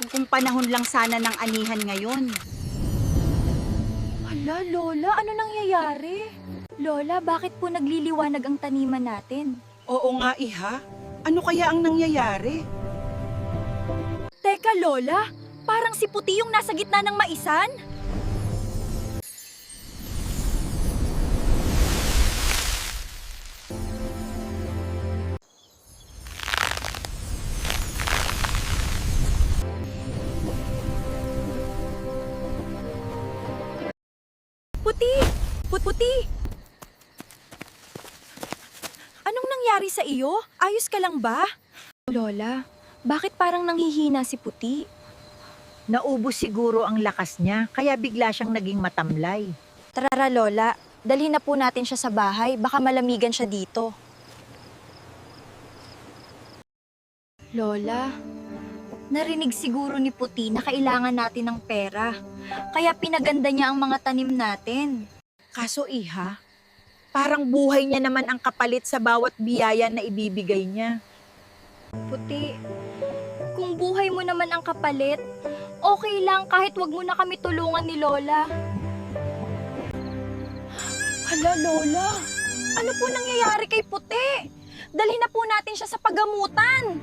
kung panahon lang sana ng anihan ngayon. Hala, Lola, ano nangyayari? Lola, bakit po nagliliwanag ang taniman natin? Oo nga, Iha. Ano kaya ang nangyayari? Teka, Lola, parang si Puti yung nasa gitna ng maisan? Puti! Puti! Anong nangyari sa iyo? Ayos ka lang ba? Lola, bakit parang nanghihina si Puti? Naubos siguro ang lakas niya, kaya bigla siyang naging matamlay. Tara, Lola. Dalhin na po natin siya sa bahay. Baka malamigan siya dito. Lola, narinig siguro ni Puti na kailangan natin ng pera. Kaya pinaganda niya ang mga tanim natin. Kaso Iha, parang buhay niya naman ang kapalit sa bawat biyaya na ibibigay niya. Puti, kung buhay mo naman ang kapalit, okay lang kahit wag mo na kami tulungan ni Lola. Hala, Lola. Ano po nangyayari kay Puti? Dalhin na po natin siya sa pagamutan.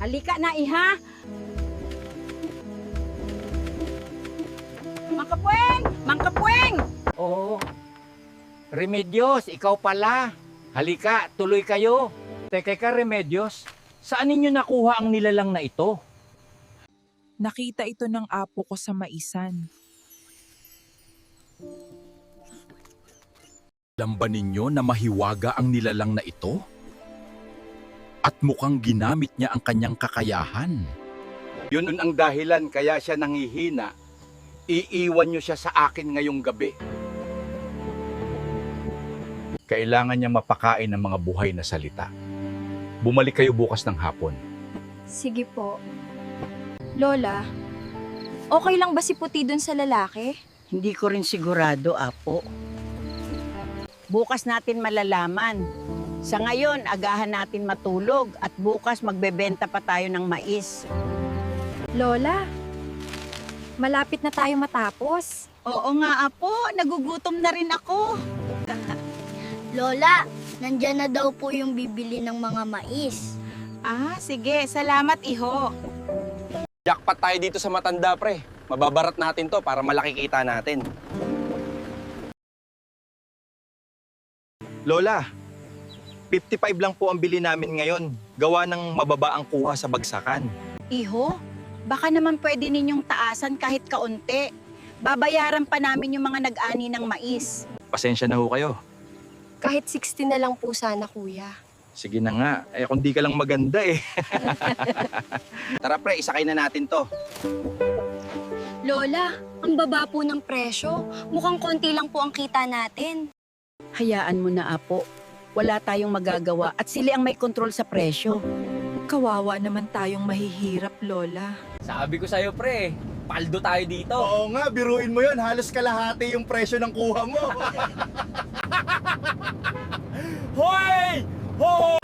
Halika na, Iha! Mangkapweng! Mangkapweng! Oo. Remedios, ikaw pala. Halika, tuloy kayo. Teka, Remedios, saan ninyo nakuha ang nilalang na ito? Nakita ito ng apo ko sa maisan. Alam ba ninyo na mahiwaga ang nilalang na ito? At mukhang ginamit niya ang kanyang kakayahan. Yun ang dahilan kaya siya nanghihina. Iiwan niyo siya sa akin ngayong gabi. Kailangan niya mapakain ng mga buhay na salita. Bumalik kayo bukas ng hapon. Sige po. Lola, okay lang ba si Puti dun sa lalaki? Hindi ko rin sigurado, Apo. Bukas natin malalaman. Sa ngayon, agahan natin matulog at bukas magbebenta pa tayo ng mais. Lola, malapit na tayo matapos. Oo nga, Apo. Nagugutom na rin ako. Lola, nandyan na daw po yung bibili ng mga mais. Ah, sige. Salamat, Iho. Jackpot tayo dito sa matanda, pre. Mababarat natin to para malaki kita natin. Lola, 55 lang po ang bili namin ngayon. Gawa ng mababa ang kuha sa bagsakan. Iho, baka naman pwede ninyong taasan kahit kaunti. Babayaran pa namin yung mga nag-ani ng mais. Pasensya na ho kayo. Kahit 60 na lang po sana, kuya. Sige na nga, eh kung di ka lang maganda eh. Tara pre, isakay na natin to. Lola, ang baba po ng presyo. Mukhang konti lang po ang kita natin. Hayaan mo na, Apo. Wala tayong magagawa at sila ang may kontrol sa presyo. Kawawa naman tayong mahihirap, Lola. Sabi ko sa'yo, pre, paldo tayo dito. Oo nga, biruin mo yun. Halos kalahati yung presyo ng kuha mo. Hoy! Hoy!